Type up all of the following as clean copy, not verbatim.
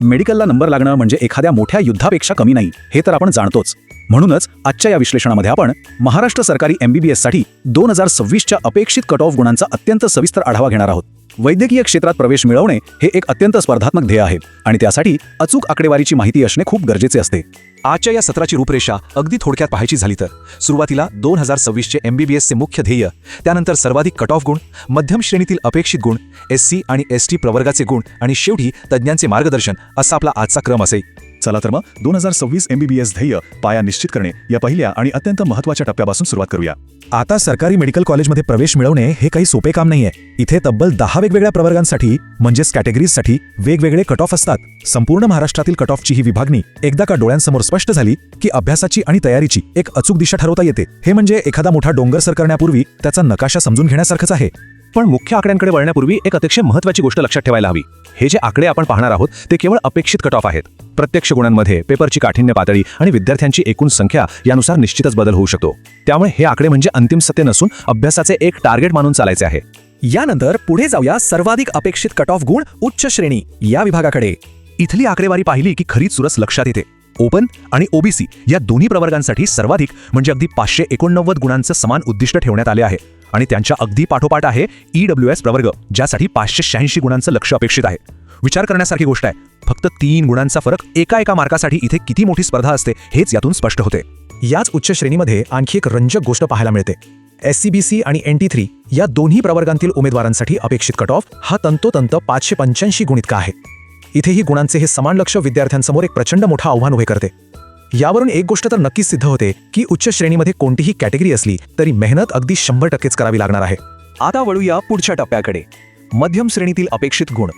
मेडिकलला number लागणं म्हणजे एखाद्या मोठ्या युद्धापेक्षा कमी नाही, हे तर आपण जाणतोच. म्हणूनच आजच्या या विश्लेषणामध्ये आपण महाराष्ट्र सरकारी MBBSसाठी 2026च्या अपेक्षित कट ऑफ गुणांचा अत्यंत सविस्तर आढावा घेणार आहोत. वैद्यकीय क्षेत्रात प्रवेश मिळवणे हे एक अत्यंत स्पर्धात्मक ध्येय आहे आणि त्यासाठी अचूक आकडेवारीची माहिती असणे खूप गरजेचे असते. आजच्या या सत्राची रूपरेषा अगदी थोडक्यात पाहायची झाली तर सुरुवातीला 2026चे MBBSचे मुख्य ध्येय, त्यानंतर सर्वाधिक कट ऑफ गुण, मध्यम श्रेणीतील अपेक्षित गुण, SC आणि ST प्रवर्गाचे गुण आणि शेवटी तज्ज्ञांचे मार्गदर्शन असा आपला आजचा क्रम असेल. चला तर मग 2026 MBBS ध्येय पाया निश्चित करणे या पहिल्या आणि अत्यंत महत्त्वाच्या टप्प्यापासून सुरुवात करूया. आता सरकारी मेडिकल कॉलेजमध्ये प्रवेश मिळवणे हे काही सोपे काम नाहीये. इथे तब्बल 10 वेगवेगळ्या प्रवर्गांसाठी म्हणजेच कॅटेगरीजसाठी वेगवेगळे कट ऑफ असतात. संपूर्ण महाराष्ट्रातील कट ऑफची ही विभागणी एकदा का डोळ्यांसमोर स्पष्ट झाली की अभ्यासाची आणि तयारीची एक अचूक दिशा ठरवता येते. हे म्हणजे एखादा मोठा डोंगर सर करण्यापूर्वी त्याचा नकाशा समजून घेण्यासारखंच आहे. पण मुख्य आकड्यांकडे वळण्यापूर्वी एक अतिशय महत्त्वाची गोष्ट लक्षात ठेवायला हवी. हे जे आकडे आपण पाहणार आहोत ते केवळ अपेक्षित कट ऑफ आहेत. प्रत्यक्ष गुणांमध्ये पेपरची काठिण्य पातळी आणि विद्यार्थ्यांची एकूण संख्या यानुसार निश्चितच बदल होऊ शकतो. त्यामुळे हे आकडे म्हणजे अंतिम सत्य नसून अभ्यासाचे एक टार्गेट मानून चालायचे आहे. यानंतर पुढे जाऊया सर्वाधिक अपेक्षित कट ऑफ गुण उच्च श्रेणी या विभागाकडे. इथली आकडेवारी पाहिली की खरीच सुरस लक्षात येते. ओपन आणि OBC या दोन्ही प्रवर्गांसाठी सर्वाधिक म्हणजे अगदी 589 गुणांचं समान उद्दिष्ट ठेवण्यात आले आहे आणि त्यांच्या अगदी पाठोपाठ आहे EWS प्रवर्ग, ज्यासाठी 586 गुणांचं लक्ष्य अपेक्षित आहे. विचार करण्यासारखी गोष्ट आहे. फक्त 3 गुणांचा फरक एका मार्कासाठी इथे किती मोठी स्पर्धा असते हेच यातून स्पष्ट होते. याच उच्च श्रेणीमध्ये आणखी एक रंजक गोष्ट पाहायला मिळते. SCBC आणि NT3 या दोन्ही प्रवर्गांतील उमेदवारांसाठी अपेक्षित कट ऑफ हा तंतोतंत 585 गुण इतका आहे. इथेही गुणांचे हे समान लक्ष विद्यार्थ्यांसमोर एक प्रचंड मोठं आव्हान उभे करते. यावरून एक गोष्ट तर नक्कीच सिद्ध होते की उच्च श्रेणीमध्ये कोणतीही कॅटेगरी असली तरी मेहनत अगदी 100%च करावी लागणार आहे. आता वळूया पुढच्या टप्प्याकडे. मध्यम श्रेणीतील अपेक्षित गुण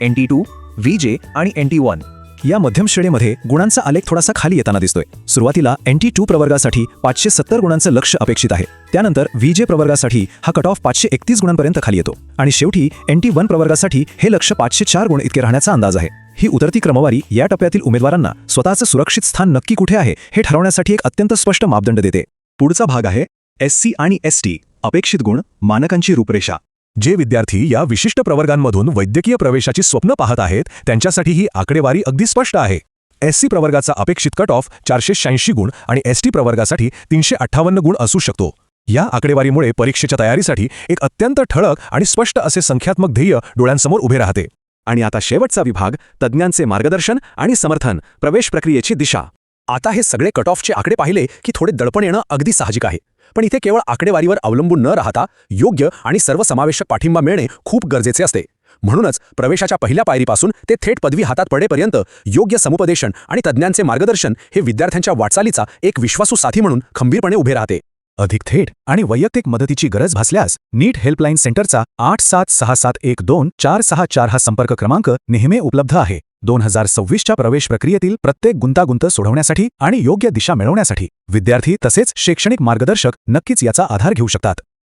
NT2, VJ आणि NT1. या मध्यम श्रेणीमध्ये गुणांचा आलेख थोडासा खाली येताना दिसतोय. सुरुवातीला NT2 प्रवर्गासाठी 570 गुणांचं लक्ष्य अपेक्षित आहे. त्यानंतर VJ प्रवर्गासाठी हा कट ऑफ 531 गुणांपर्यंत खाली येतो आणि शेवटी NT1 प्रवर्गासाठी हे लक्ष्य 504 गुण इतके राहण्याचा अंदाज आहे. ही उतरती क्रमवारी या टप्प्यातील उमेदवारांना स्वतःचं सुरक्षित स्थान नक्की कुठे आहे हे ठरवण्यासाठी एक अत्यंत स्पष्ट मापदंड देते. पुढचा भाग आहे SC आणि ST अपेक्षित गुण मानकांची रूपरेषा. जे विद्यार्थी या विशिष्ट प्रवर्गांमधून वैद्यकीय प्रवेशाची स्वप्न पाहत आहेत त्यांच्यासाठी ही आकडेवारी अगदी स्पष्ट आहे. SC प्रवर्गाचा अपेक्षित कट ऑफ 486 गुण आणि ST प्रवर्गासाठी 358 गुण असू शकतो. या आकडेवारीमुळे परीक्षेच्या तयारीसाठी एक अत्यंत ठळक आणि स्पष्ट असे संख्यात्मक ध्येय डोळ्यांसमोर उभे राहते. आणि आता शेवटचा विभाग तज्ज्ञांचे मार्गदर्शन आणि समर्थन, प्रवेश प्रक्रियेची दिशा. आता हे सगळे कट ऑफचे आकडे पाहिले की थोडे दडपण येणं अगदी साहजिक आहे. पण इथे केवळ आकडेवारीवर अवलंबून न राहता योग्य आणि सर्वसमावेशक पाठिंबा मिळणे खूप गरजेचे असते. म्हणूनच प्रवेशाच्या पहिल्या पायरीपासून ते थेट पदवी हातात पडेपर्यंत योग्य समुपदेशन आणि तज्ज्ञांचे मार्गदर्शन हे विद्यार्थ्यांच्या वाटचालीचा एक विश्वासू साथी म्हणून खंबीरपणे उभे राहते. अधिक थेट आणि वैयक्तिक मदतीची गरज भासल्यास नीट हेल्पलाईन सेंटरचा 8767124644 हा संपर्क क्रमांक नेहमी उपलब्ध आहे. 2026च्या प्रवेश प्रक्रियेतील प्रत्येक गुंतागुंत सोडवण्यासाठी आणि योग्य दिशा मिळवण्यासाठी विद्यार्थी तसेच शैक्षणिक मार्गदर्शक नक्कीच याचा आधार घेऊ शकतात.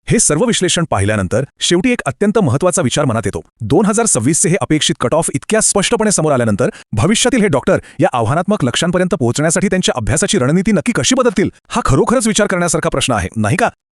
हे सर्व विश्लेषण पाहिल्यानंतर शेवटी एक अत्यंत महत्त्वाचा विचार मनात येतो. 2026चे हे अपेक्षित कट ऑफ इतक्या स्पष्टपणे समोर आल्यानंतर भविष्यातील हे डॉक्टर या आव्हानात्मक लक्ष्यांपर्यंत पोहोचण्यासाठी त्यांच्या अभ्यासाची रणनीती नक्की कशी बदलतील, हा खरोखरच विचार करण्यासारखा प्रश्न आहे, नाही का?